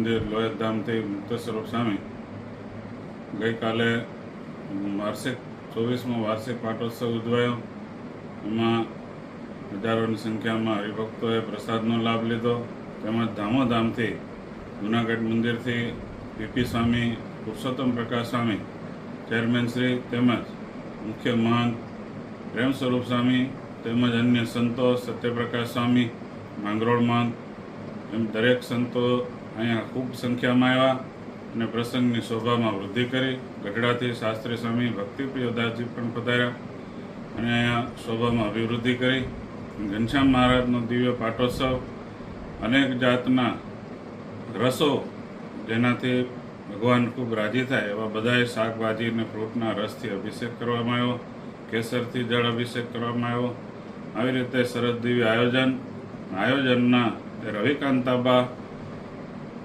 મંદિર લોયતધામથી મુક્ત સ્વરૂપ સ્વામી ગઈકાલે વાર્ષિક 24મો વાર્ષિક પાટોત્સવ ઉજવાયો। એમાં હજારોની સંખ્યામાં હરિભક્તોએ પ્રસાદનો લાભ લીધો। તેમજ ધામોધામથી જૂનાગઢ મંદિરથી પીપી સ્વામી, પુરુષોત્તમ પ્રકાશ સ્વામી ચેરમેન શ્રી તેમજ મુખ્ય મહંત પ્રેમ સ્વરૂપ સ્વામી તેમજ અન્ય સંતો સત્યપ્રકાશ સ્વામી, માંગરોળ મહંત એમ દરેક સંતો અહીંયા ખૂબ સંખ્યામાં આવ્યા અને પ્રસંગની શોભામાં વૃદ્ધિ કરી। ગઢડાથી શાસ્ત્રી સ્વામી ભક્તિપ્રિયદાસજી પણ પધાર્યા અને અહીંયા શોભામાં અભિવૃદ્ધિ કરી। ઘનશ્યામ મહારાજનો દિવ્ય પાટોત્સવ અનેક જાતના રસો જેનાથી ભગવાન ખૂબ રાજી થાય એવા બધાય શાકભાજી અને ફ્રૂટના રસથી અભિષેક કરવામાં આવ્યો। કેસરથી જળ અભિષેક કરવામાં આવ્યો। આવી રીતે સરસ દિવ્ય આયોજનના રવિકાંતાબા